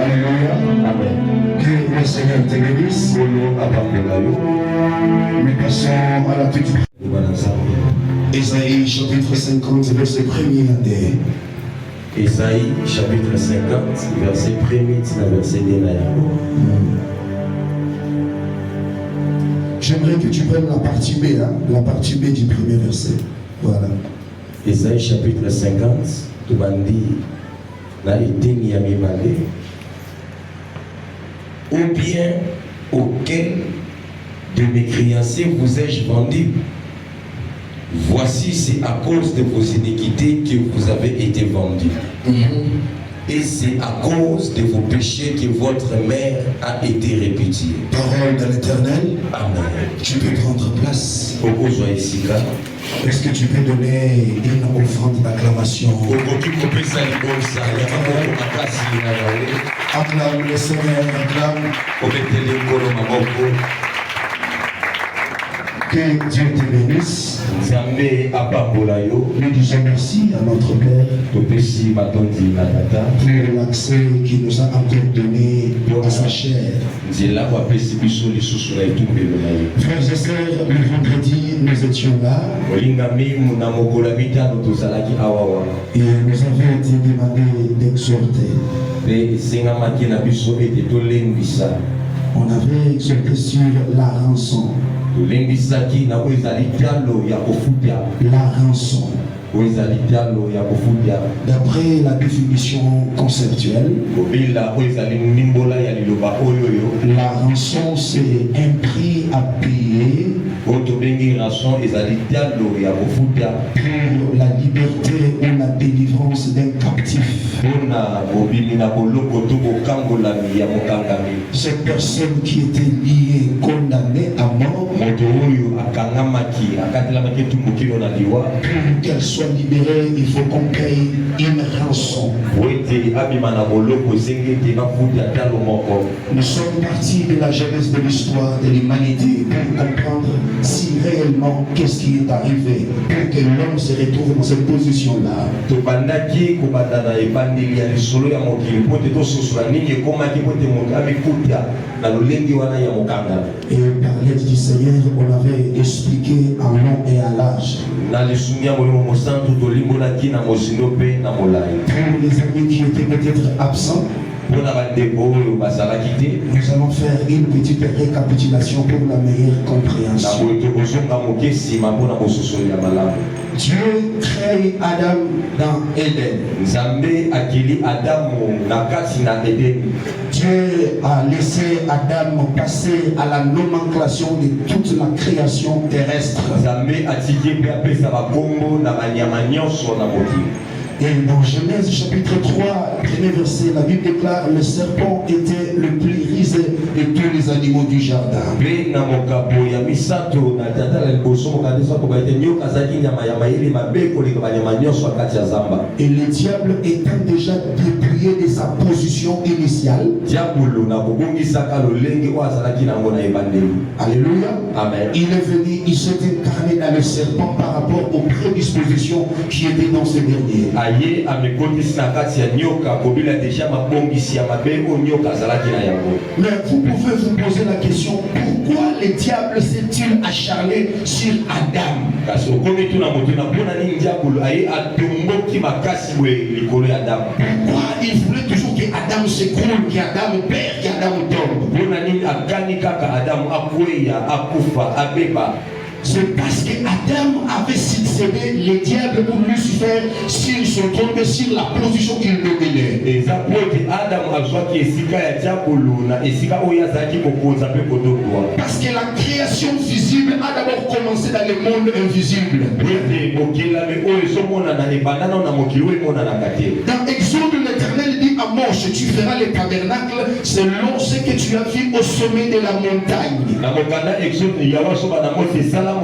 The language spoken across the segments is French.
Alléluia. Amen. Que le Seigneur te bénisse. Nous passons à la toute. Ésaïe chapitre 50, verset 1er. Ésaïe chapitre 50, verset 1er, verset 2. J'aimerais que tu prennes la partie B, la partie B du premier verset. Voilà. Ésaïe chapitre 50, tu m'as dit, na eteni ya mibale, ou bien auquel de mes créanciers vous ai-je vendu? Voici, c'est à cause de vos iniquités que vous avez été vendus. Et c'est à cause de vos péchés que votre mère a été répudiée. Parole de l'Éternel. Amen. Tu peux prendre place. Est-ce que tu peux donner une offrande d'acclamation? Acclame le Seigneur, acclame. Que Dieu te bénisse. Nous disons merci à notre Père pour l'accès qu'il nous a encore donné à sa chair. Frères et sœurs, le vendredi, nous étions là et nous avons été demandés d'exhorter. On avait exhorté sur la rançon. La rançon. D'après la définition conceptuelle, la rançon c'est un prix à payer pour la liberté ou la délivrance d'un captif. Cette personne qui était liée, condamnée à mort, pour qu'elle soit libérée, il faut qu'on paye une rançon. Nous sommes partis de la genèse de l'histoire de l'humanité pour comprendre si réellement qu'est-ce qui est arrivé pour que l'homme se retrouve dans cette position-là. Et par l'aide du Seigneur, on avait expliqué en long et à large. Pour les amis qui étaient peut-être absents, nous allons faire une petite récapitulation pour la meilleure compréhension. Dieu crée Adam dans Éden. Dieu a laissé Adam passer à la nomenclature de toute la création terrestre. Et dans Genèse chapitre 3, premier verset, la Bible déclare le serpent était le plus rusé de tous les animaux du jardin. Et le diable étant déjà dépouillé de sa position initiale. Alléluia. Amen. Il est venu, il s'est incarné dans le serpent par rapport aux prédispositions qui étaient dans ce dernier. Mais vous pouvez vous poser la question, pourquoi le diable s'est-il acharné sur Adam? Pourquoi il voulait toujours que Adam s'écroule, qu'Adam perd, qu'Adam tombe? C'est parce que Adam avait succédé le diable ou Lucifer sur son trône, sur la position qu'il dominait. Parce que la création visible a d'abord commencé dans le monde invisible. Dans Exode, l'Éternel dit à Moïse, tu feras le tabernacle selon ce que tu as vu au sommet de la montagne. Avant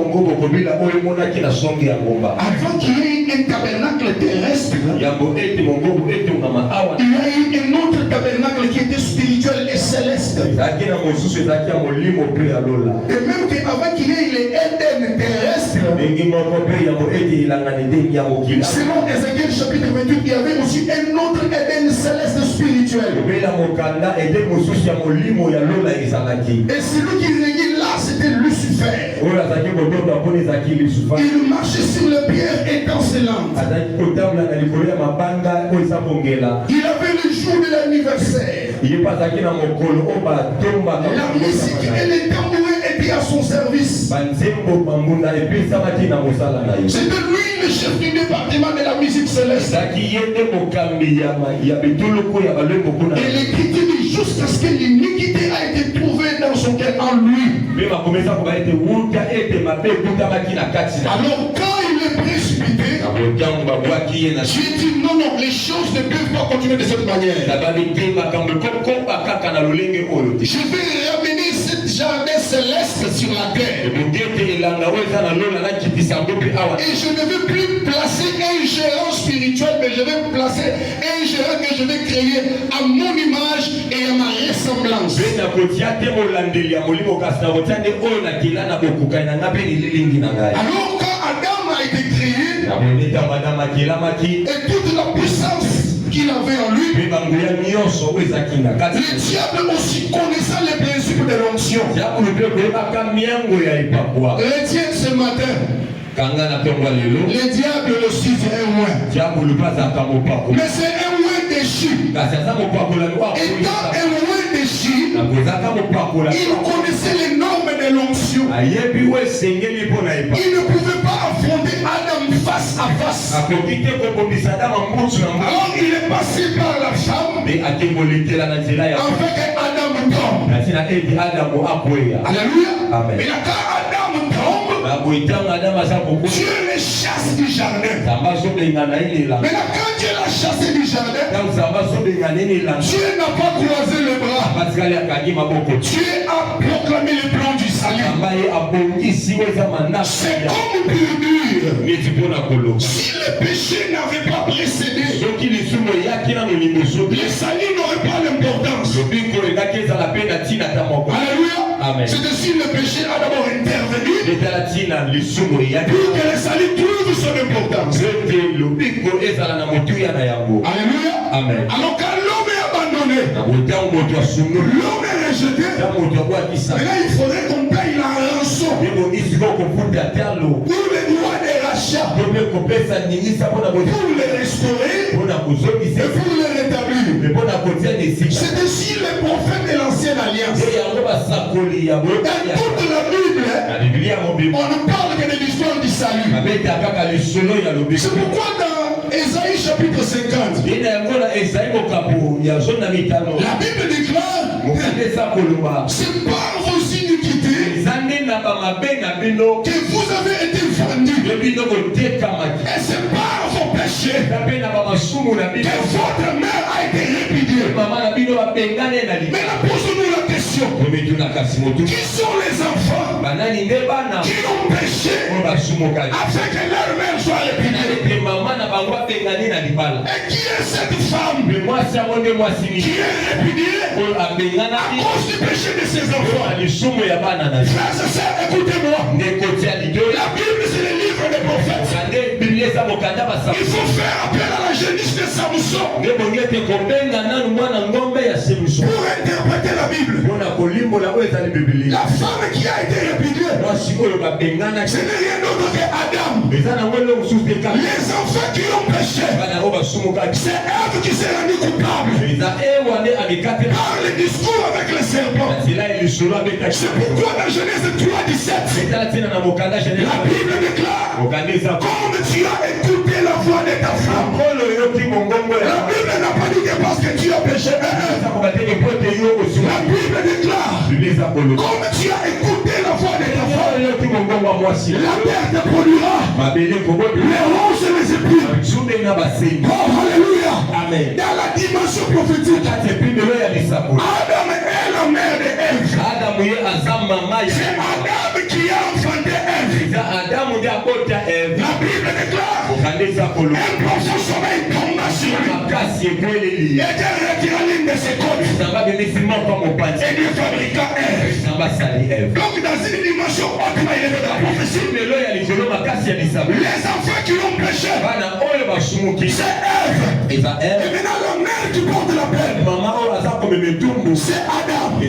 qu'il y ait un tabernacle terrestre, il y a eu un autre tabernacle qui était spirituel et céleste. même qu'avant qu'il y ait l'Éden terrestre, selon Ézéchiel chapitre 28, il y avait aussi un autre Éden céleste spirituel. Et celui qui régnait là, c'était Lucifer. Il marchait sur les pierres étincelantes. Il avait le jour de l'anniversaire. La musique et les tambourins étaient à son service. C'était lui le chef du département de la musique céleste. Et l'écriture dit jusqu'à ce que l'iniquité a été trouvée dans son cœur en lui. Alors quand il est précipité, j'ai dit non, les choses ne peuvent pas continuer de cette manière. Je vais ramener cette jardin céleste sur la terre. Et je ne vais plus placer un gérant spirituel, mais je vais placer un gérant que je vais créer à mon image et à ma ressemblance. Alors quand Adam a été créé, et toute la puissance qu'il avait en lui, le diable aussi connaissant les principes de l'onction. Retiens ce matin, le diable aussi c'est un oin. Mais c'est un oin déchu. Étant un oin déchu, il connaissait les normes de l'onction. Il ne pouvait pas affronter Adam face à face. Alors il est passé par la femme avec Adam tombe. Alléluia. Amen. Et là quand Adam tombe, Dieu les chasse du jardin. Mais là quand Dieu l'a chassé du jardin, Dieu n'a pas croisé les bras. Dieu a proclamé le plan du salut. C'est comme pour dire, si le péché n'avait pas précédé, le salut n'aurait pas l'importance. Alléluia. C'est ainsi le péché a d'abord intervenu pour que le salut trouve son importance. Alléluia. Amen. Alors quand l'homme est abandonné, l'homme est rejeté, mais là il faudrait qu'on paye la rançon pour les droits des rachats, pour les restaurer et pour les rétablir. C'est ainsi les prophètes de l'ancienne alliance. Dans toute la Bible, on ne parle que de l'histoire du salut. C'est pourquoi dans Ésaïe chapitre 50, la Bible déclare, c'est par vos iniquités que vous avez été vendus. Et c'est par vos péchés que votre mère a été répudiée. Maintenant posons-nous la question, qui sont les enfants qui ont péché afin que leur mère soit répudiée? Et qui est cette femme qui est répudiée à cause du péché de ses enfants? Frères et sœurs, écoutez-moi. La Bible, c'est le livre des prophètes. Il faut faire appel à la jeunesse de Samson pour interpréter la Bible. La femme qui a été répudiée, ce n'est rien d'autre que Adam. Les enfants qui ont péché, c'est Ève qui s'est rendue coupable par le discours avec le serpent. C'est pourquoi dans Genèse 3:17, la Bible déclare, comme tu as écouté la voix de ta femme. La Bible n'a pas dit que parce que tu as péché. La Bible déclare, comme tu as écouté la voix de ta femme, la terre te produira les ronces et les épines. Oh, alléluia. Amen. Dans la dimension prophétique, Adam est la mère de Ève. C'est Adam qui a enfanté Ève. La Bible déclare, Un profond sommeil tomba sur lui. Et Dieu retira l'une de ses côtes. Et Dieu fabriqua Ève. Donc dans une dimension haute, il est de la prophétie. Les enfants qui ont péché, c'est Ève. Et maintenant la mère qui porte la peine, c'est Adam.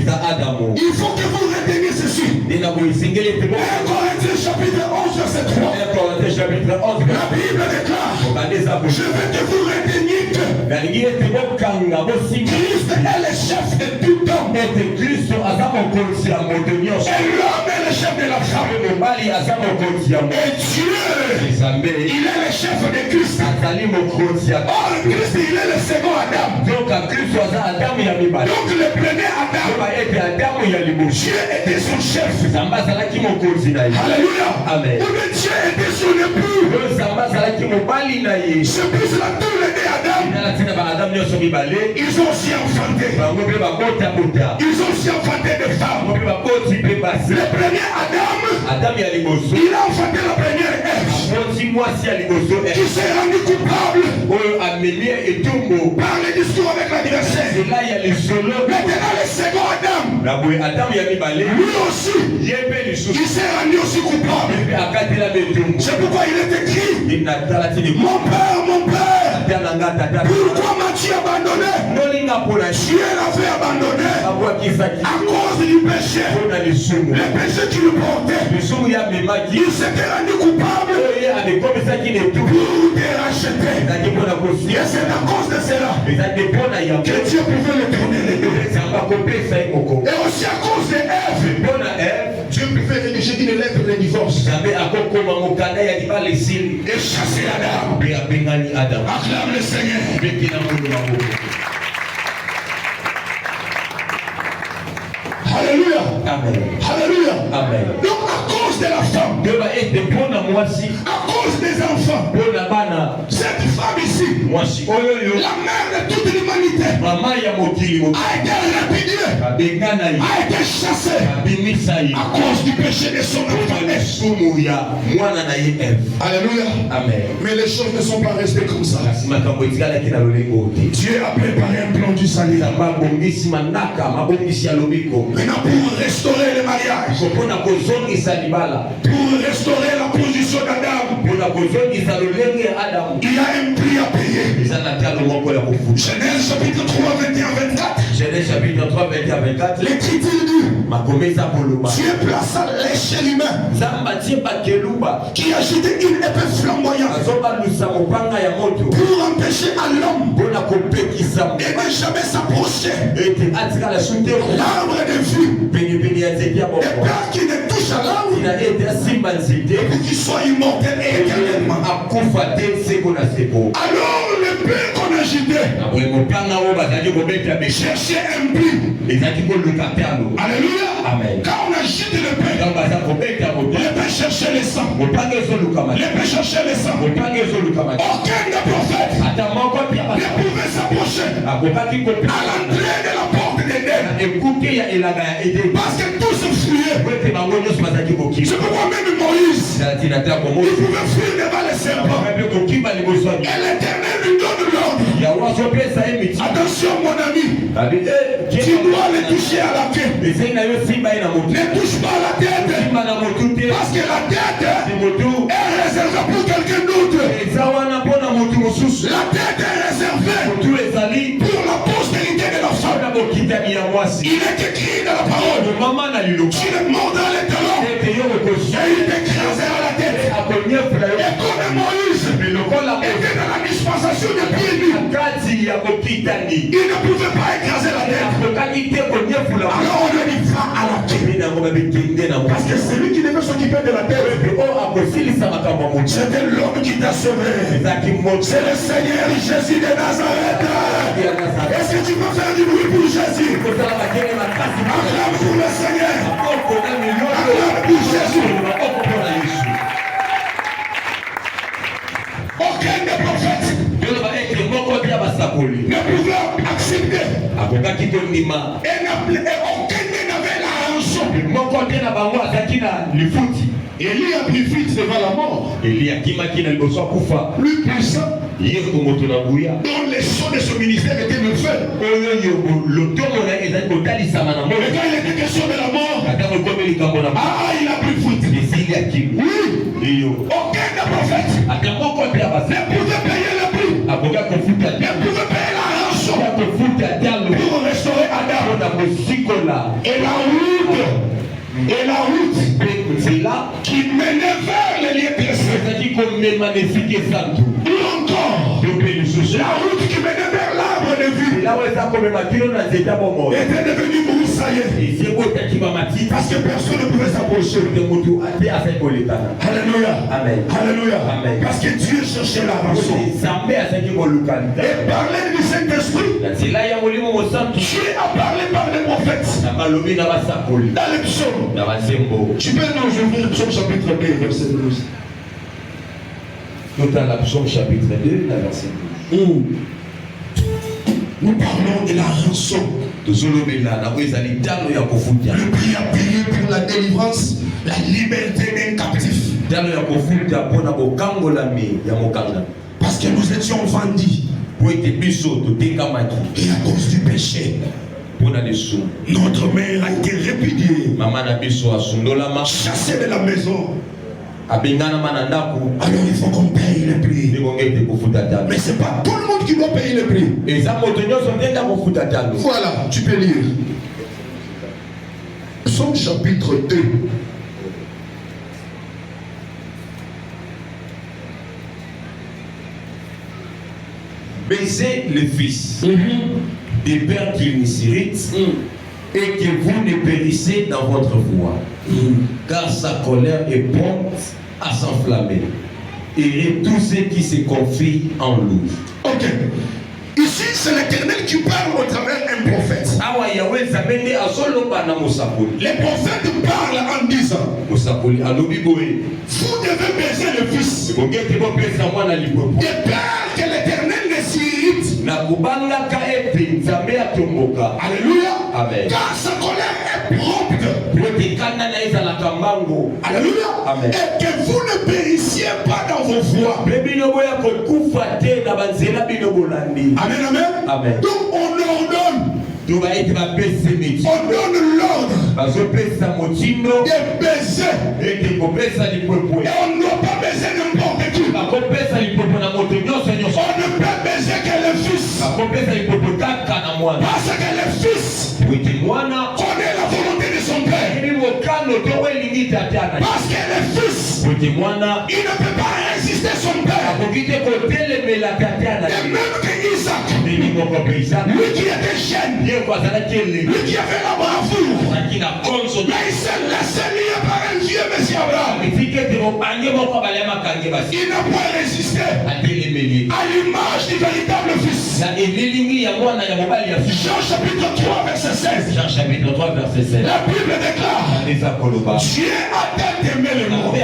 Il faut que vous reteniez ceci. 1 Corinthiens chapitre 11 verset 3. La Bible déclare, je veux que vous reteniez que Christ est le chef de tout homme. Et l'homme est le chef de la femme. Et Dieu, il est le chef de Christ. Or Christ, il est le second Adam. Donc le premier Adam, Dieu était son chef. Alléluia. Amen. Dieu était son époux. C'est plus la tournée d'Adam. Ils ont aussi enfanté. Ils ont aussi enfanté des femmes. Le premier Adam, il a enfanté la première Ève, qui s'est rendu coupable par le discours avec l'adversaire. Maintenant le second Adam, lui aussi, il s'est rendu aussi coupable. C'est pourquoi il est écrit, mon père, pourquoi m'as-tu abandonné? Dieu l'avait abandonné à cause du péché. Le péché qui le portait. Il s'était rendu coupable pour te racheter. Et c'est à cause de cela que Dieu pouvait le tourner les deux. Et aussi à cause de Ève, Dieu pouvait rédiger une lettre de divorce et chasser Adam. Acclame le Seigneur. Alléluia. Amen. Alléluia. Amen. Donc à cause de la femme, à cause des enfants, cette femme ici, la mère de toute l'humanité, a été répudée, a été chassée à cause du péché de son enfant. Alléluia. Amen. Mais les choses ne sont pas restées comme ça. Dieu a préparé un plan du salut. Maintenant pour restaurer le mariage, pour restaurer la position d'Adam, il y a un prix à payer. Genèse chapitre 3, 21, 24. L'Écriture dit, Dieu plaça l'échelle humaine qui agitait une épée flamboyante pour empêcher à l'homme de ne jamais s'approcher l'arbre de vie, et peur qu'il ne touche à l'arbre et qu'il soit immortel et éternellement. Alors le père qu'on agitait cherchait un but. Alléluia. Amen. Quand on agite le père cherchait le sang. Le père cherchait le sang. Aucun des prophètes ne pouvait s'approcher à l'entrée de la porte d'Éden. Parce que tout se fuyait. C'est pourquoi même Moïse, il pouvait fuir devant les serpents. Et l'Éternel lui donne l'ordre. Attention mon ami, tu dois le toucher à la queue. Ne touche pas à la tête. Parce que la tête est réservée pour quelqu'un d'autre. La tête est réservée pour la postérité de la femme. Il est écrit dans la parole, tu le mordras les talons et il t'écrasera la tête. Et comme Moïse était dans la dispensation de pieds nus, il ne pouvait pas écraser la tête. Alors on lui dit, va à la tête. Parce que c'est lui qui devait s'occuper de la tête. C'était l'homme qui t'a sauvé. C'est le Seigneur Jésus de Nazareth. Est-ce que tu peux faire du bruit pour Jésus? Acclame pour le Seigneur. Acclame pour Jésus. Aucun des prophètes ne pouvait accepter. Et aucun n'avait la rançon Élie a pris fuite devant la mort. Plus puissant. Dont les sons de son ministère étaient le feu. Mais quand il était question de la mort, il a pris fuite. Oui. Aucun des prophètes ne pouvait payer le prix. Ne pouvait payer la rançon pour restaurer Adam. Et la route qui menait vers les lieux blessés. Ou encore, la route qui menait vers l'arbre de vie était devenue broussaillée. Parce que personne ne pouvait s'approcher. Alléluia. Amen. Alléluia. Amen. Parce que Dieu cherchait la rançon. Et parlait du Saint-Esprit. Dieu a parlé par les prophètes. Dans les psaumes. Tu peux nous ouvrir le psaume chapitre 2, verset 12. Nous dans la psaume chapitre 2, verset 12. Nous parlons de la rançon. Le prix à payer pour la délivrance, la liberté d'un captif. Parce que nous étions vendus. Et à cause du péché, notre mère a été répudiée, chassée de la maison. Alors il faut qu'on paye le prix. Mais ce n'est pas tout le monde qui doit payer le prix. Voilà, tu peux lire. Psaume chapitre 2. Baisez le fils des pères qu'il ne s'irrite et que vous ne périssez dans votre voie, car sa colère est prompte à s'enflammer. Et tous ceux qui se confient en lui. Ok. Ici, c'est l'Éternel qui parle au travers d'un prophète. Les prophètes parlent en disant: vous devez baiser le fils. De peur que l'Éternel ne s'irrite. Alléluia. Amen. Car sa colère est prompte. Alléluia. Amen. Et que vous ne périssiez pas dans vos voies. Amen, amen. Amen. Donc on ordonne. On donne l'ordre de baiser. Et on ne doit pas baiser n'importe qui. On ne peut baiser que le fils. Parce que le fils connaît la volonté de son père. Parce que le fils, il ne peut pas résister son père. Et même que Isaac, lui qui était jeune, lui qui avait la bravoure, mais il s'est laissé lier par un vieux Messie Abraham. Il n'a pas résisté à l'image du véritable fils. Jean chapitre 3 verset 16. La Bible déclare: Dieu a tant aimé le monde.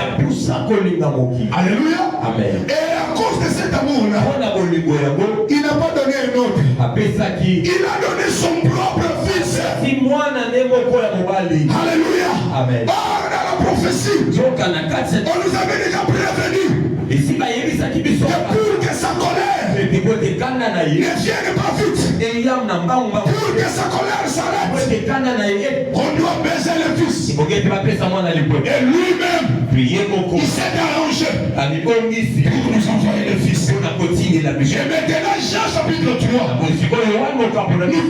Alléluia. Amen. Et à cause de cet amour-là, il n'a pas donné un autre. Il a donné son propre fils. Alléluia. Amen. Or, dans la prophétie, on nous avait déjà prévenu que pour que sa colère ne vienne pas vite, pour que sa colère s'arrête, on doit baiser le fils. Et lui-même, il s'est arrangé pour nous envoyer le fils. Et maintenant, Jean chapitre 3 nous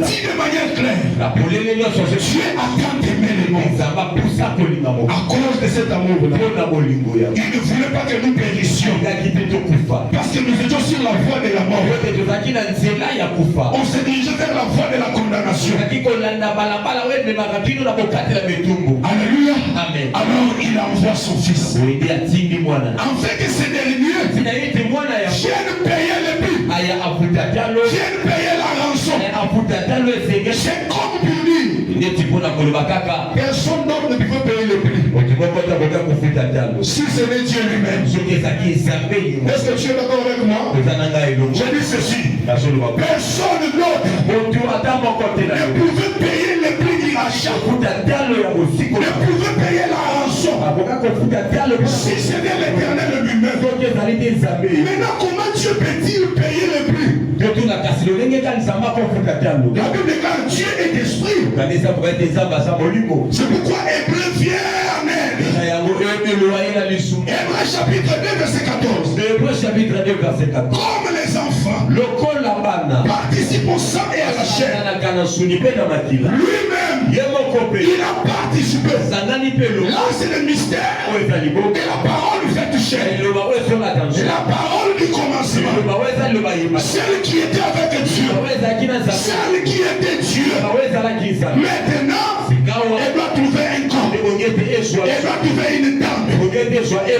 dit de manière claire: Dieu a tant aimé le monde. À cause de cet amour-là, il ne voulait pas que nous périssions. Parce que nous étions sur la voie de la mort. On s'est dirigé vers la voie de la condamnation. Alléluia. Amen. Alors il envoie son fils. En fait que ce dernier vienne payer le prix. Vienne payer la rançon. C'est comme pour lui. Personne d'autre ne pouvait payer le prix. Si ce n'est Dieu lui-même. Est-ce que tu es d'accord avec moi? Je dis ceci: personne d'autre ne pouvait payer le prix du rachat. Ne pouvait payer la rançon. Si c'était l'Éternel lui-même. Maintenant, comment Dieu peut-il payer le prix? La Bible déclare Dieu est esprit. C'est pourquoi Hébreu vient, amen. Hébreu chapitre 2 verset 14. Comme les enfants participent au sang et à la chair, lui-même il a participé. Là c'est le mystère et la parole faite chair. La parole du commencement, celle qui était avec Dieu, celle qui était Dieu. Maintenant elle doit trouver un corps, elle doit trouver une dame.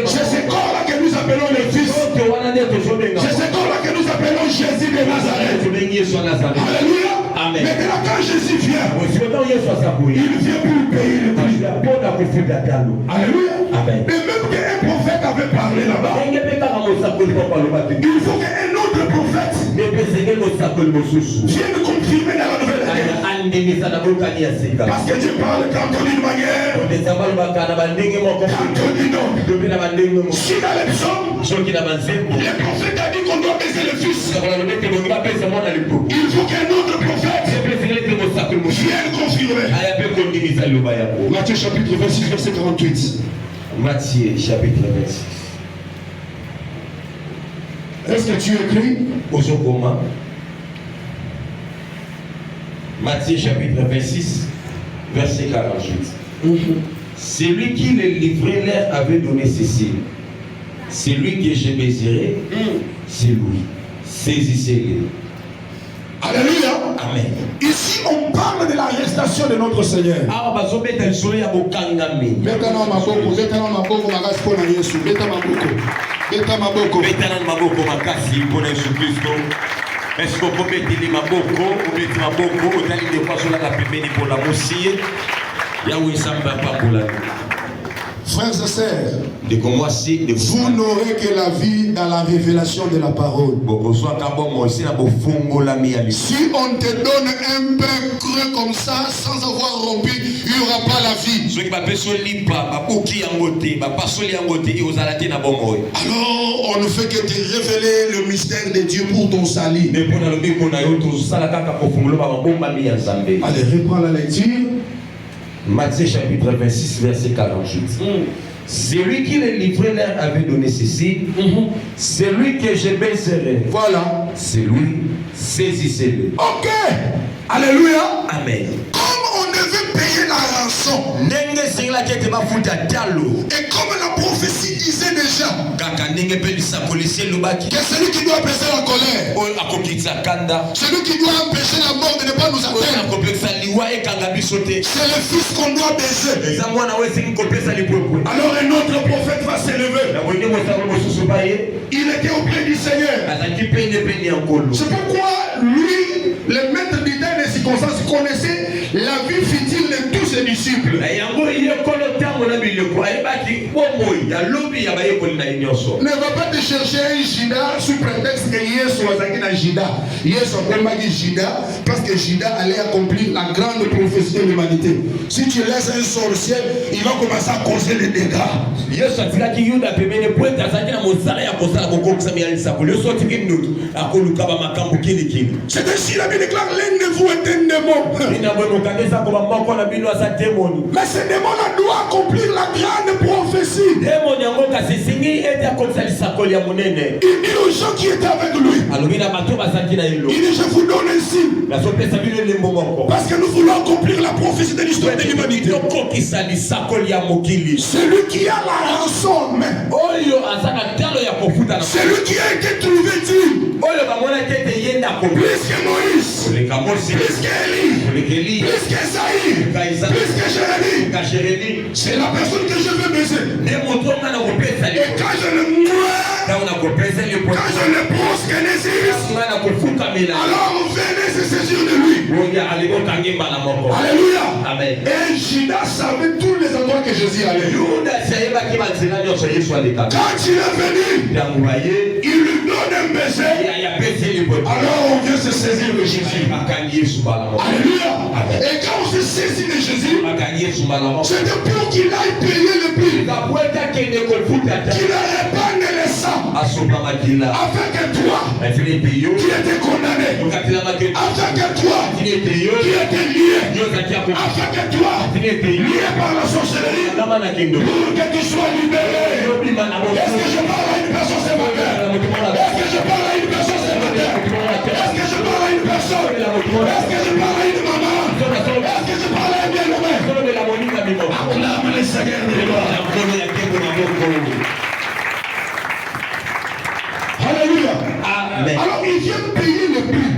C'est ce corps là que nous appelons le Fils, c'est ce corps là que nous appelons Jésus de Nazareth. Alléluia. Amen. Maintenant quand Jésus vient, il vient pour payer le prix. Alléluia. Amen. Et même qu'un prophète avait parlé là-bas, il faut qu'un autre prophète vienne confirmer dans la nouvelle année. Parce que Dieu parle tantôt d'une manière, tantôt d'une autre. Si dans les psaumes, le prophète a dit qu'on doit baiser le Fils, il faut qu'un autre prophète vienne confirmer. Matthieu chapitre 26 verset 48. Matthieu chapitre 26. Est-ce que tu écris? Matthieu chapitre 26 verset 48. Celui qui les livrait leur avait donné ceci. Celui que je baiserai, c'est lui. Saisissez-le. Alléluia. Amen. Ici, on parle de l'arrestation de notre Seigneur. Est-ce qu'on peut mettre les maboko ou mettre maboko au tali de façon la pembeni pour la moussie? Yahweh samba pas pour la vie. Frères et sœurs, vous n'aurez que la vie dans la révélation de la parole. Si on te donne un pain creux comme ça, sans avoir rompu, il n'y aura pas la vie. Alors, on ne fait que te révéler le mystère de Dieu pour ton salut. Allez, reprends la lecture. Matthieu chapitre 26 verset 48. Celui qui les livrait leur avait donné ceci. Celui que je baiserai. Voilà. C'est lui. Saisissez-le. Ok. Alléluia. Amen. Comme on devait payer la rançon. Et comme la prophétie disait déjà que celui qui doit baisser la colère, celui qui doit empêcher la mort de ne pas nous atteindre, c'est le Fils qu'on doit baiser. Alors un autre prophète va s'élever. Il était auprès du Seigneur. C'est pourquoi lui, le maître du temps des circonstances, connaissait la vie futile de tous ses disciples. Ne va pas te chercher un Judas sous prétexte que Yesu azaki na Judas. Yesu akomaki Judas parce que Judas allait accomplir la grande prophétie de l'humanité. Si tu laisses un sorcier, il va commencer à causer les dégâts. C'est ainsi la Bible déclare l'un de vous est un démon. Mais ce démon-là doit accomplir la grande prophétie. Il dit aux gens qui étaient avec lui, il dit je vous donne un signe. Parce que nous voulons accomplir la prophétie de l'histoire de l'humanité. Celui qui a la rançon, celui qui a été trouvé digne, plus que Moïse, plus qu'Élie, plus qu'Esaïe, plus que Jérémie, c'est la personne que je veux baiser. Et quand je le proskénésis, alors venez se saisir de lui. Alléluia. Amen. Et Judas savait tous les endroits que Jésus allait. Quand il est venu, il lui donne un baiser. Alors on vient se saisir de Jésus. Alléluia. Et quand on se saisit de Jésus, C'était pour qu'il aille payer le prix. Qu'il répande les sangs. Afin que toi, qui étais condamné, afin que toi, qui étais lié, afin que toi, lié par la sorcellerie, pour que tu sois libéré. Est-ce que je parle à une personne ce matin? Est-ce que je parle à une personne ce matin? Est-ce que je parle à une personne? Est-ce que je parle à une maman? Est-ce que je parle à un bien-aimé? Acclame le Seigneur de gloire. Alléluia. Amen. Alors il vient payer le prix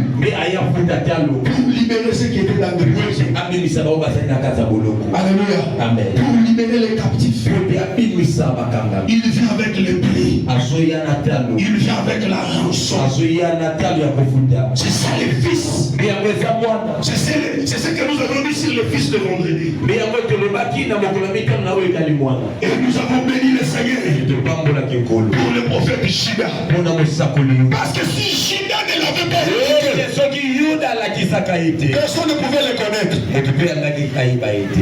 pour libérer ceux qui étaient dans le prison. Alléluia. Amen. Pour libérer les captifs. Il vient avec le prix. Il vient avec la rançon. C'est ça les fils. C'est ce que nous avons dit sur le fils de vendredi. Et nous avons béni le Seigneur pour le prophète Shida. Parce que si Shida ne l'avait pas éduqué, personne ne pouvait le connaître.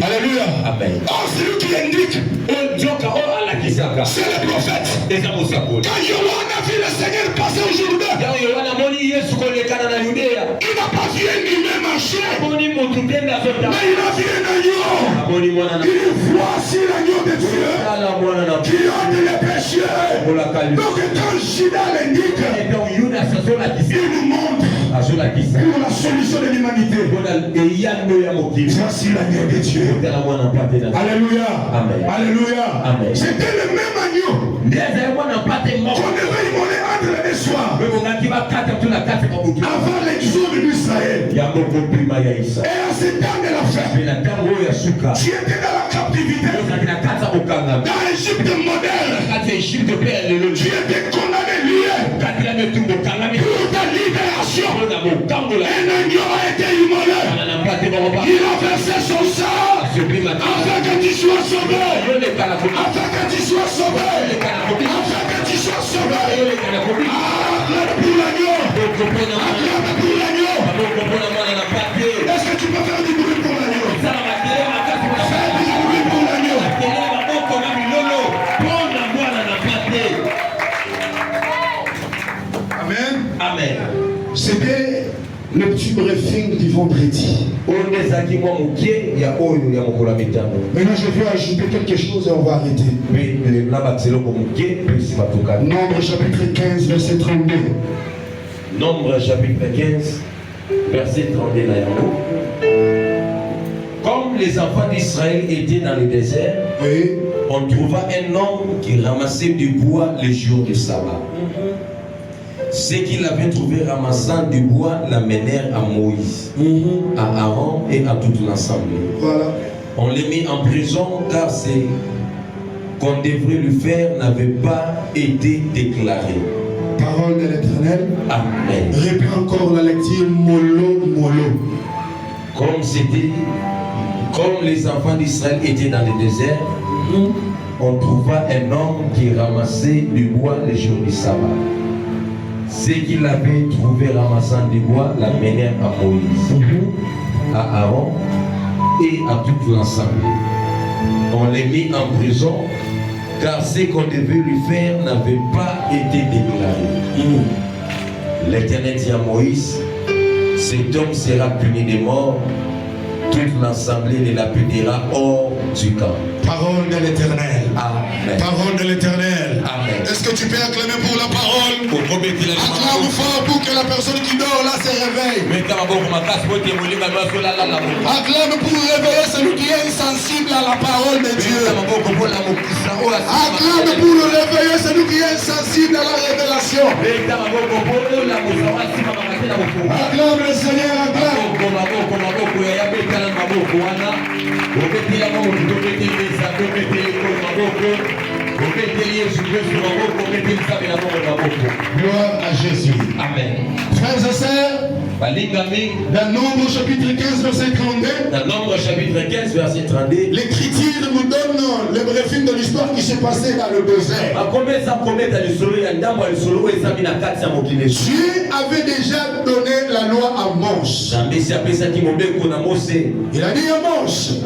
Alléluia. Amen. Or, celui qui indique, c'est le prophète. Quand Yohan a vu le Seigneur passer au Jourdain, il n'a pas vu un humain marcher, mais il a vu un agneau. Il voici l'agneau de Dieu qui ôte les péchés. Donc quand Shida l'indique, il nous montre pour la solution de l'humanité. Voici l'agneau de Dieu. Alléluia. Alléluia. C'était le même agneau qu'on devait immoler entre les deux soirs avant l'exode d'Israël. Et à ce temps de la fête, tu étais dans la captivité, dans l'Égypte moderne. Tu étais condamné lié pour ta libération. Un agneau a été immolé. Il a versé son sang afin que tu sois sauvé. Afin que tu sois sauvé. Afin que tu sois sauvé. Acclame pour l'agneau. Acclame pour l'agneau. Est-ce que tu peux faire du bruit pour l'agneau? Fais du bruit pour l'agneau. Amen. Amen. C'était le petit briefing du vendredi. Maintenant, je vais ajouter quelque chose et on va arrêter. Nombre chapitre 15, verset 32. Nombre chapitre 15, verset 32. Comme les enfants d'Israël étaient dans le désert, oui, on trouva un homme qui ramassait du bois les jours du sabbat. Ceux qui l'avaient trouvé ramassant du bois l'amenèrent à Moïse, à Aaron et à toute l'assemblée. Voilà. On les mit en prison car ce qu'on devrait lui faire n'avait pas été déclaré. Parole de l'Éternel. Amen. Reprends encore la lecture mollo. Comme les enfants d'Israël étaient dans le désert, on trouva un homme qui ramassait du bois les jours du sabbat. Ceux qui l'avaient trouvé ramassant du bois l'amenèrent à Moïse, à Aaron et à toute l'assemblée. On les mit en prison car ce qu'on devait lui faire n'avait pas été déclaré. L'Éternel dit à Moïse, cet homme sera puni de mort, toute l'assemblée le lapidera hors du camp. Parole de l'Éternel. Amen. Parole de l'Éternel. Amen. Est-ce que tu peux acclamer pour la parole? Acclame fort pour que la personne qui dort là se réveille. Acclame pour réveiller celui qui est insensible à la parole de Dieu. Acclame pour réveiller celui qui est insensible à la révélation. Acclame le Seigneur, acclame. Gloire à Jésus. Amen. Frères et sœurs, dans Nombre chapitre 15 verset 32, dans Nombre chapitre 15 verset 32, l'Écriture nous donne le vrai film de l'histoire qui s'est passé dans le désert. Dieu avait déjà donné la loi à Mose. Il a dit à Mose,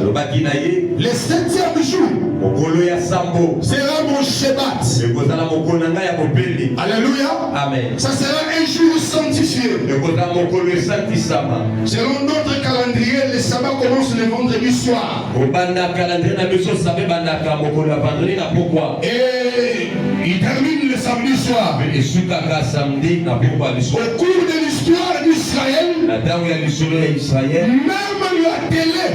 le 7e jour sera mon Shabbat. Alléluia. Amen. Ça sera un jour sanctifié. Selon notre calendrier, le sabbat commence le vendredi soir. Et il termine le samedi soir. Au cours de l'histoire d'Israël, même la télé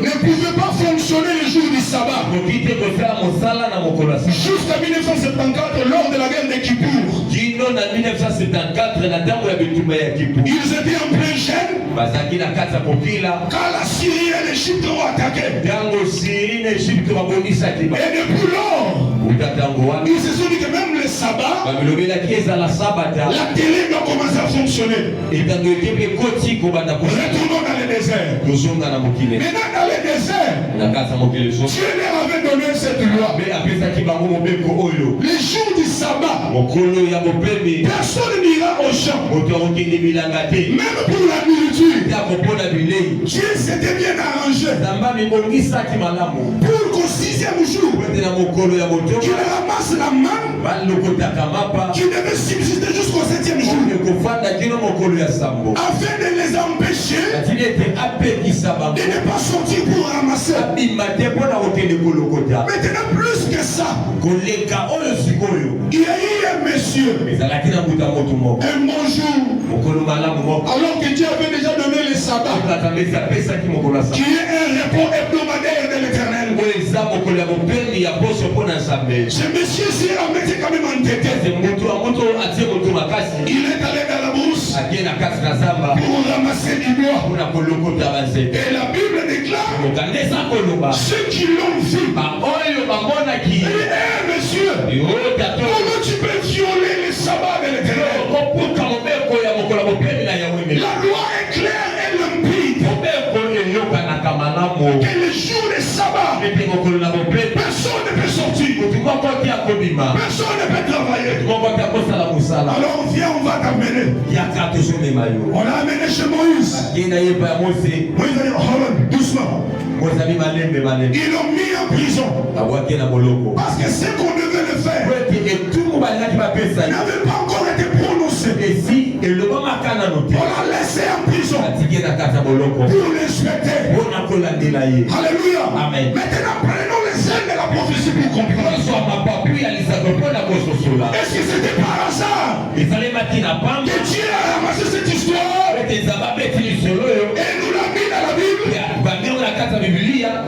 ne pouvait pas fonctionner le jour du sabbat. Jusqu'à 1974, lors de la guerre de Kippour, ils étaient en plein chaîne quand la Syrie et l'Égypte ont attaqué. Et depuis lors, ils se sont dit que même le sabbat, la télé doit commencer à fonctionner. Retournons dans le désert. Maintenant dans le désert, Dieu leur avait donné cette loi. Le jour du sabbat, personne n'ira au champ. Même pour la nourriture, Dieu s'était bien arrangé pour qu'au 6e jour, tu ramasses la manne qui devait subsister jusqu'au 7e jour, afin de les empêcher de ne pas sortir pour ramasser. Maintenant, plus que ça, il y a eu un monsieur, un bon jour, alors que Dieu avait déjà donné le sabbat, qui est un repos hebdomadaire de l'Éternel. Ce monsieur s'est quand même entêté. Il est allé dans la brousse pour ramasser du bois. Et la Bible déclare, ceux qui l'ont vu, monsieur, comment tu peux violer le sabbat de l'Éternel? La loi est claire et limpide. Que le jour de sabbat, personne ne peut sortir. Personne ne peut travailler. Alors viens, on va t'amener. On l'a amené chez Moïse. Moïse a dit, doucement. Ils l'ont mis en prison. Parce que ce qu'on devait le faire n'avait pas encore été prononcé. On l'a laissé en prison pour l'inspecter. Alléluia. Amen. Maintenant prenons les ailes de la prophétie pour comprendre. Est-ce que c'était par hasard que Dieu a ramassé cette histoire et nous l'a mis dans la Bible?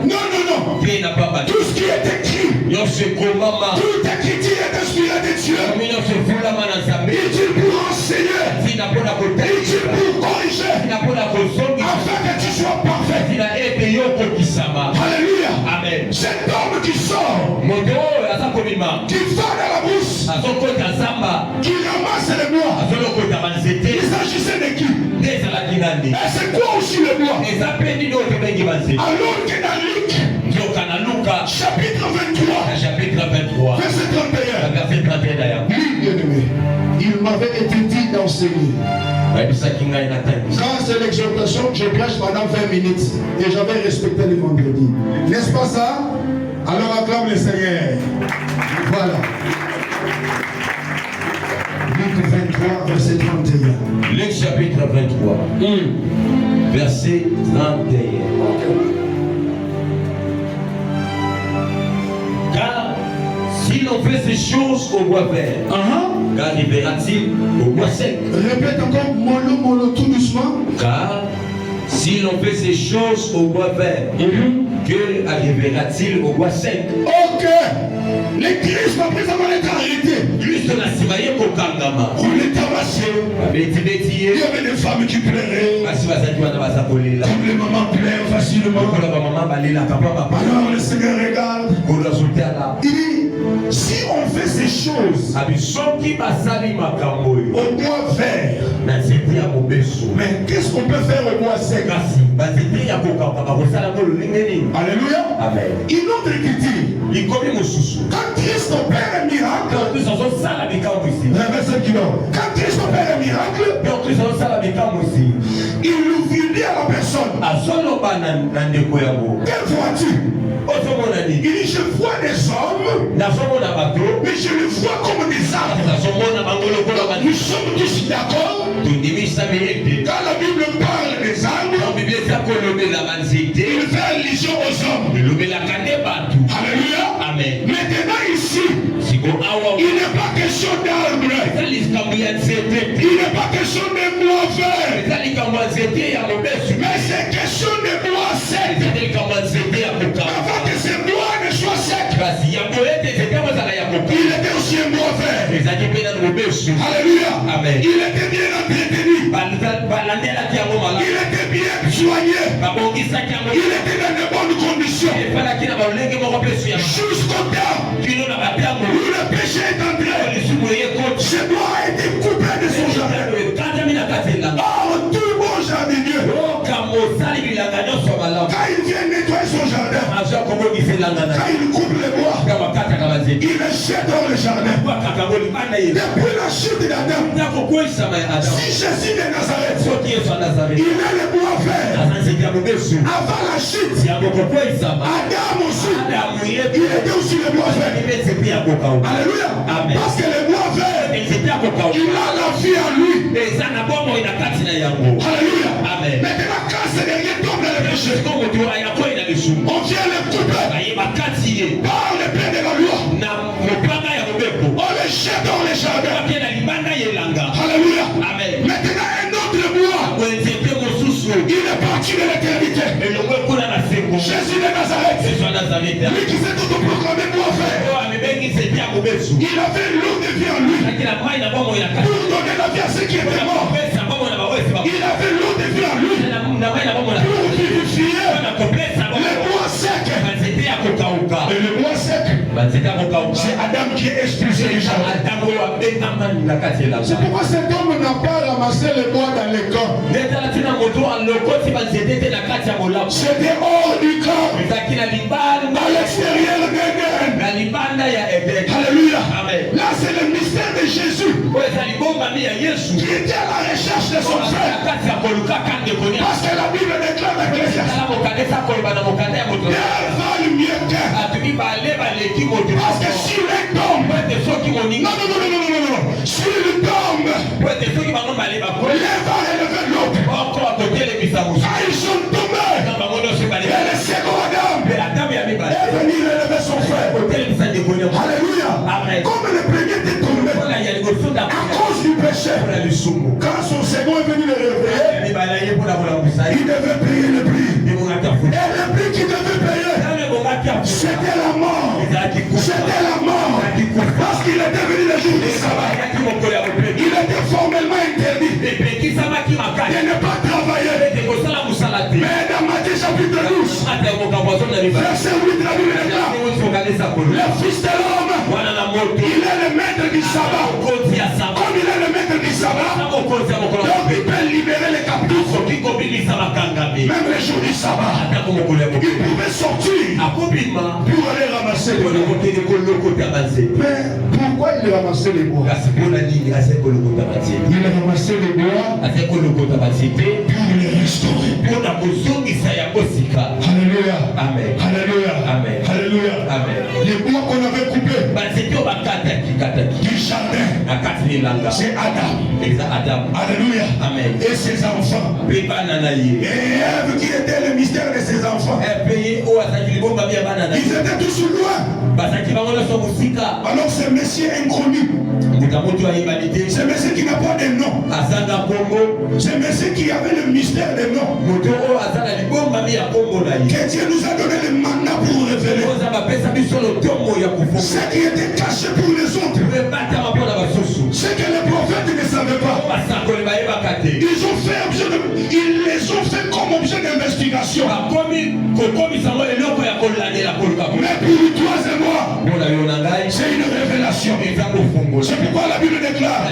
Non, non, non. Tout ce qui est écrit, toute écriture est inspirée de Dieu. Utile pour enseigner, utile pour corriger, afin que tu sois parfait. Alléluia. Amen. Cet homme qui sort, qui va dans la brousse, qui ramasse les bois, il s'agissait de qui? Et c'est quoi aussi le bois? Alors que dans Luc, chapitre 23, verset 31, lui, bien-aimé, il m'avait été dit d'enseigner. Quand c'est l'exhortation, je prêche pendant 20 minutes et j'avais respecté les vendredis. N'est-ce pas ça? Alors acclame le Seigneur. Voilà. Luc 23, verset 31. Luc chapitre 23, verset 31. Car si l'on fait ces choses au bois vert, qu'arrivera-t-il au bois sec? Répète encore, mollo, tout doucement. Car si l'on fait ces choses au bois vert, que arrivera-t-il au bois sec? Ok. Les Christ, après avoir été arrêté, on est tabassé. Il y avait des femmes qui pleuraient. Comme les mamans pleurent facilement. Alors le Seigneur regarde. Il dit, si on fait ces choses au bois vert, mais qu'est-ce qu'on peut faire au bois sec? Alléluia. Amen. Une autre écriture, quand Christ opère un miracle, quand Christ opère un miracle, il nous dit à la personne, quelle vois-tu? Il dit, je vois des hommes, mais je les vois comme des arbres. Nous sommes tous d'accord. Quand la Bible parle des arbres, il fait allusion aux hommes. Alléluia. Amen. Maintenant ici, il n'est pas question d'arbres. Il n'est pas question de bois verts. Mais c'est question de bois secs. Avant que ce bois ne soit sec, il était aussi un bois vert. Alléluia. Amen. Il était bien entretenu. Il était bien soigné. Il était dans de bonnes conditions. Jusqu'au temps où le péché est entré, ce bois a été coupé de son jardin. Oh, tout bon jardinier, quand il vient nettoyer son jardin, quand il coupe le bois, il le jette dans le jardin. Depuis la chute d'Adam, si Jésus de Nazareth, il a le bois vert. Avant la chute, Adam aussi, il était aussi le bois vert. Alléluia. Parce que le bois vert, il a la vie en lui. Alléluia. Maintenant, quand ce dernier tombe dans le péché, on vient le couper par le plein de la loi. On le jette dans les jardins. Alléluia. Maintenant, un autre bois, il est parti de l'éternité. Jésus de Nazareth, lui qui s'est tout proclamé bois vert, il avait l'eau de vie en lui pour donner la vie à ceux qui étaient morts. Il avait l'eau de vie en lui pour vivifier les bois secs. Et le bois sec, c'est Adam qui est expulsé du jardin. C'est pourquoi cet homme n'a pas ramassé le bois dans les camps. C'était hors du camp, à l'extérieur d'Éden. Alléluia. Là, c'est le mystère de Jésus qui était à la recherche de son frère. Parce que la Bible déclare dans l'Ecclésiaste, Dieu valent mieux qu'un. Parce que s'il tombe, non, s'il tombe, l'un va relever l'autre. Quand ils sont tombés, et le second Adam est venu relever son frère. Alléluia. Comme le premier était tombé à cause du péché, quand son second est venu le réveiller, il devait payer le prix. Et le prix qu'il devait payer, c'était la mort. C'était la mort. Parce qu'il était venu le jour du sabbat. Il était formellement interdit de ne pas travailler. Mais dans Matthieu chapitre 12, verset 8, la Bible déclare, le Fils de l'homme, il est le maître du sabbat. Comme il est le maître du sabbat, donc il peut libérer les captifs. Même le jour du sabbat, il pouvait sortir pour aller ramasser les bois. Mais pourquoi il ramassait les bois? Il ramassait les bois pour les restaurer. Alléluia. Amen. Alléluia. Amen. Alléluia. Amen. Les bois qu'on avait coupés du jardin, c'est Adam. Alléluia. Amen. Et ses enfants. Et Ève qui était le mystère de ses enfants. Ils étaient tous loin. Alors ce monsieur inconnu, ce monsieur qui n'a pas de nom, ce monsieur qui avait le mystère des noms, que Dieu nous a donné le mandat pour révéler ce qui était caché pour les autres, ce que les prophètes ne savaient pas. Ils les ont fait comme objet d'investigation. Mais pour toi et moi, c'est une révélation. C'est pourquoi la Bible déclare,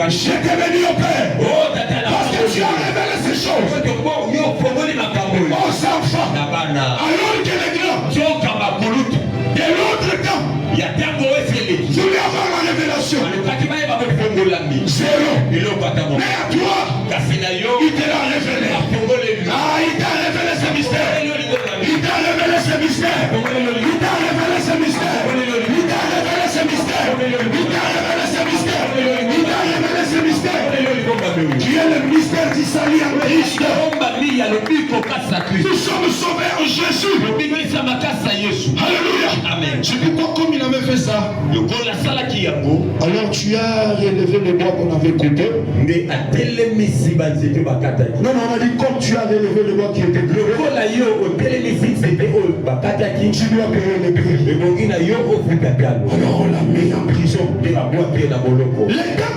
je t'ai béni au Père, parce que tu as révélé ces choses aux enfants, alors que les grands de l'autre temps voulaient avoir la révélation. Zéro. Mais à toi, il te l'a révélé. Ah, il t'a révélé ce mystère. Il t'a révélé ce mystère. Il t'a révélé ce mystère. Il t'a révélé ce mystère. Il t'a révélé ce mystère. Il t'a révélé ce mystère. Qui est le mystère du salut en Christ. Nous sommes sauvés en Jésus. Alléluia. Amen. C'est pourquoi comme il avait fait ça, alors tu as relevé les bois qu'on avait coupés. Non, on a dit comme tu as relevé les bois qui étaient bleus. Tu lui as payé les prix. Alors on l'a mis en prison. Les gars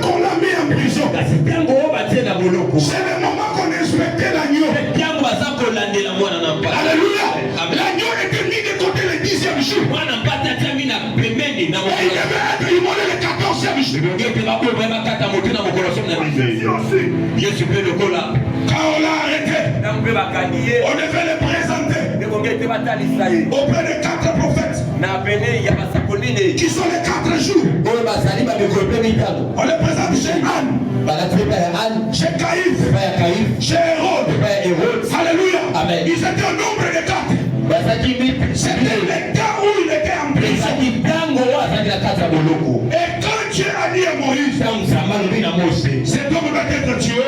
qu'on l'a mis en prison, c'est le moment qu'on inspectait l'agneau. Alléluia. L'agneau était mis de côté le 10e jour. Et il devait être immolé le 14e jour. Quand on l'a arrêté, on devait le présenter auprès de 4 prophètes qui sont les 4 jours. On les présente chez Anne, chez Caïphe, chez Hérode. Alléluia. Amen. Ils étaient au nombre de 4. C'était le temps où il était en prison. Et quand Dieu a dit à Moïse, cet homme doit être tué,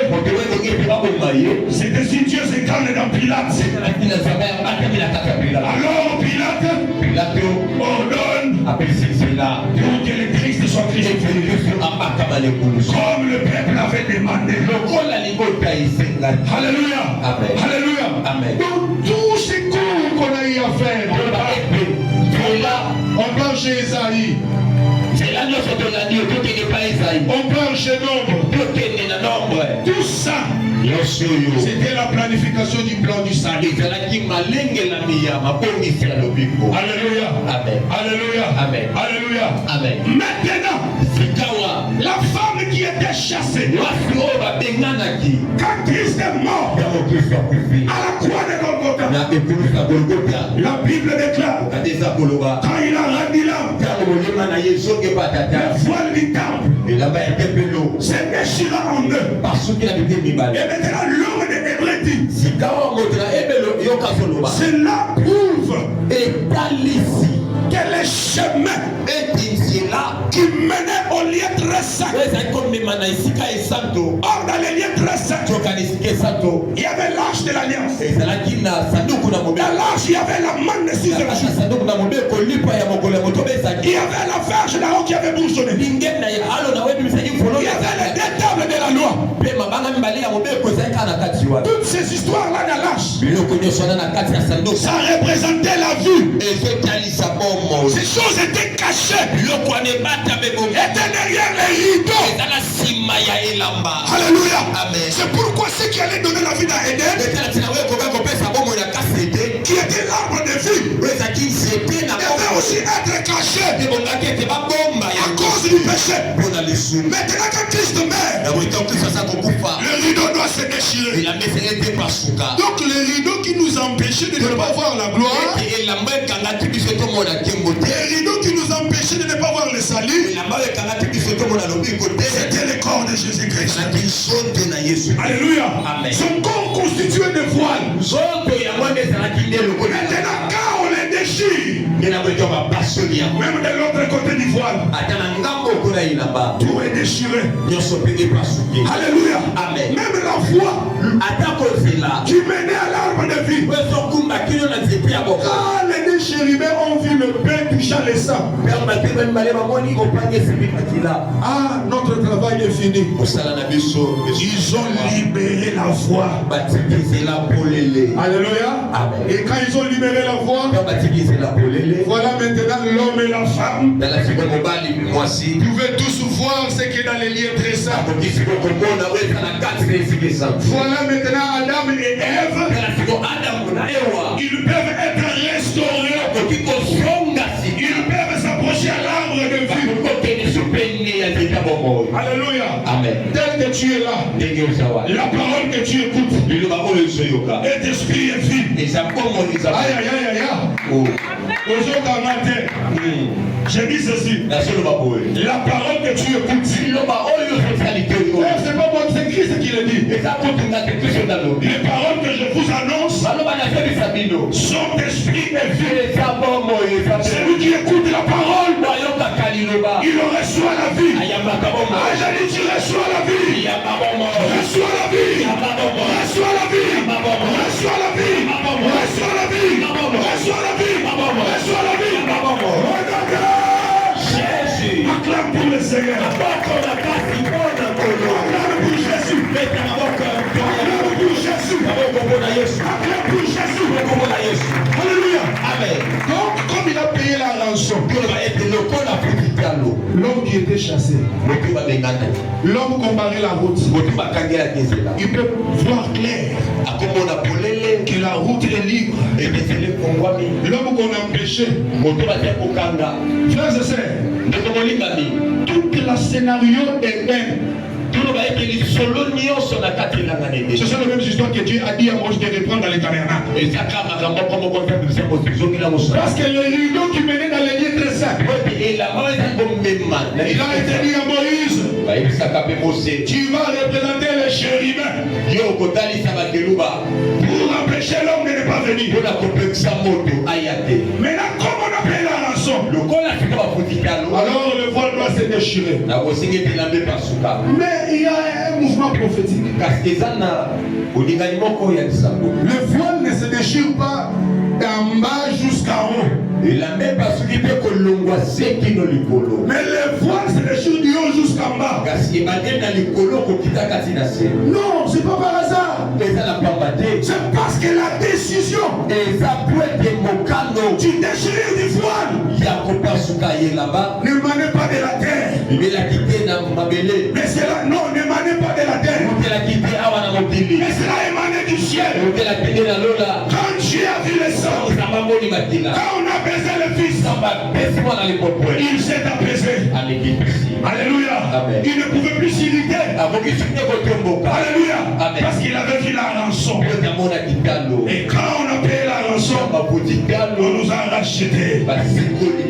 c'était si Dieu s'incarne dans Pilate. Alors Pilate ordonne pour que le Christ soit crucifié comme le peuple avait demandé. Alléluia. Alléluia. Donc tout ce qu'on a eu à faire, on parle chez Esaïe, on parle chez Nombre, tout ça c'était la planification du plan du salut. Alléluia. Amen. Alléluia. Amen. Alléluia. Amen. Maintenant, la femme qui était chassée, quand Christ est mort à la croix de Golgotha, la Bible déclare, quand il a rendu l'âme, le voile du temple s'est déchiré en deux. Et maintenant l'homme de Hébreu dit, cela prouve que le chemin qui menait au lieu très saint. Or dans les lieux très saints, il y avait l'arche de l'alliance. Dans l'arche, il y avait la manne de 6 jours. Il y avait la verge d'Aaron qui avait bourgeonné. Il y avait les 2 tables de la loi. Toutes ces histoires-là dans l'arche, ça représentait la vue. Ces choses étaient cachées. Étaient derrière les rideaux. Alléluia. C'est pourquoi ceux qui allaient donner la vie dans Éden, qui était l'arbre de vie, devaient aussi être cachés à cause du péché. Maintenant quand Christ meurt, le rideau doit se déchirer. Donc le rideau qui nous empêchait de ne pas voir la gloire, le rideau qui nous empêchait de ne pas voir le salut, c'était le corps de Jésus-Christ. Alléluia. Son corps constitué de voiles. Maintenant quand on les déchire, même de l'autre côté du voile, tout est déchiré. Alléluia. Même la foi qui menait à l'arbre de vie, quand les deux chérubins ont vu le pain touchant le sang. Ah, notre travail est fini. Ils ont libéré la voie. Alléluia. Et quand ils ont libéré la voie, voilà maintenant l'homme et la femme. Vous pouvez tous voir ce qui est dans les liens très simples. Voilà maintenant Adam et Ève. Ils peuvent être restaurés. Ils peuvent s'approcher à l'arbre de vie. Alléluia. Amen. Tel que tu es là, la parole que tu écoutes, et d'esprit est vie. Aïe, aïe, aïe, aïe. J'ai dit ceci. La parole que tu écoutes, c'est pas moi, c'est Christ qui le dit. Les paroles que je vous annonce sont d'esprit et vie. Celui qui écoute la parole, il reçoit la vie. Ah, j'ai dit, tu reçois la vie. Reçois la vie. Reçois la vie. Reçois la vie. Reçois la vie. Reçois la vie. Reçois la vie. Jésus. Acclame pour le Seigneur. Acclame pour Jésus. Acclame pour Jésus. Acclame pour Jésus. Alléluia. Amen. Donc, comme il a payé la rançon, l'homme qui était chassé, l'homme comparé la route, il peut voir clair que la route est libre. L'homme qu'on a empêché, frères et sœurs, toute la scénario est même. Ce sont les mêmes histoires que Dieu a dit à Moïse de reprendre dans les tabernacles. Parce que le rideau qui menait dans les lieux très simples, il a été dit à Moïse, tu vas représenter les chérubins pour empêcher l'homme de ne pas venir. Maintenant, comme on appelle la rançon, alors le voile doit se déchirer. Mais il y a un mouvement prophétique. Le voile ne se déchire pas d'en bas jusqu'en haut. Mais le voile se déchire du haut jusqu'en bas. Non, c'est pas par hasard. C'est parce que la décision du déchirure du voile ne manait pas de la terre. Mais cela, non, ne manait pas de la terre. Mais cela émanait du ciel. Quand Dieu a vu le sang, quand on a baisé le Fils, il s'est apaisé. Alléluia. Amen. Il ne pouvait plus s'irriter. Alléluia. Amen. Parce qu'il avait vu la rançon. Et quand on a payé la rançon, on nous a rachetés.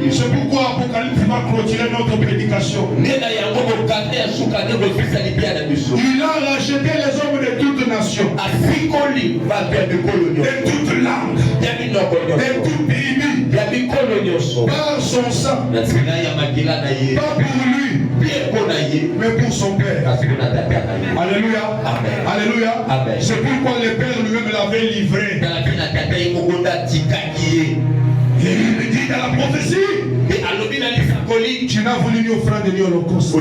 C'est pourquoi Apocalypse va clôturer notre prédication. Il a racheté les hommes de toutes nations, de toutes langues, de tout pays, par son sang, pas pour lui, mais pour son Père. Alléluia. Alléluia. C'est pourquoi le Père lui-même l'avait livré. Et il dit dans la prophétie, tu n'as voulu ni offrande ni holocauste.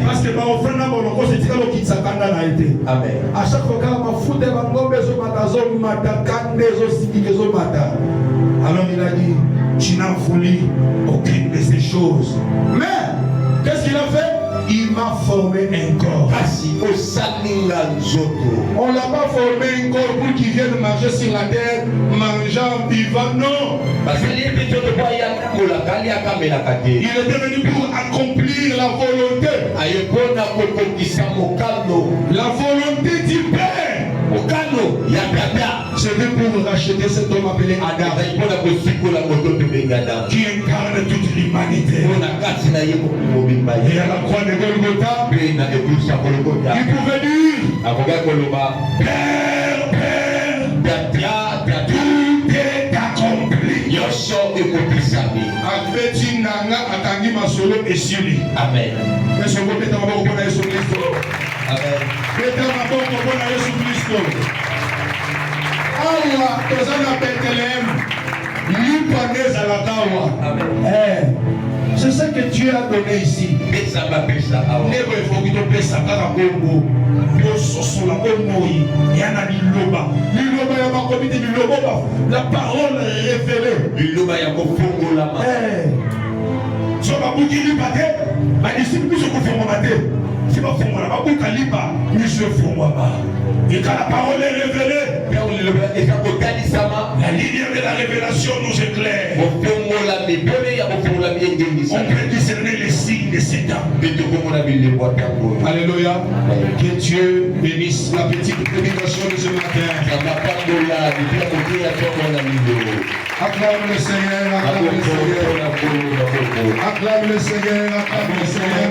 Parce que ma offrande na holocauste c'est quand qui s'attendait à été. Amen. À chaque fois quand ma foute va ngombe zo matazo matakande zo sikike zo mata. Alors il a dit, tu n'as voulu aucune de ces choses. Mais qu'est-ce qu'il a fait? Il m'a formé un corps. On ne l'a pas formé un corps pour qu'il vienne manger sur la terre, mangeant, vivant, non. Il était venu pour accomplir la volonté. La volonté du Père. C'était pour racheter cet homme appelé Adam, qui incarne toute l'humanité. Et à la croix de Golgotha, il pouvait dire, Père, Père, tout est accompli. Amen. Awa tozana Bethlehem, lipa C'est ce que Dieu a donné ici. La parole révélée. So babuki libate, ba disciple tous ko font maté. Si ba font la babuka liba, ni se font ba. Et quand la parole est révélée, la lumière de la révélation nous éclaire. On peut discerner les signes de Satan. Alléluia. Que Dieu bénisse la petite prédication de ce matin. Acclame le Seigneur, acclame le Seigneur. Acclame le Seigneur, acclame le Seigneur.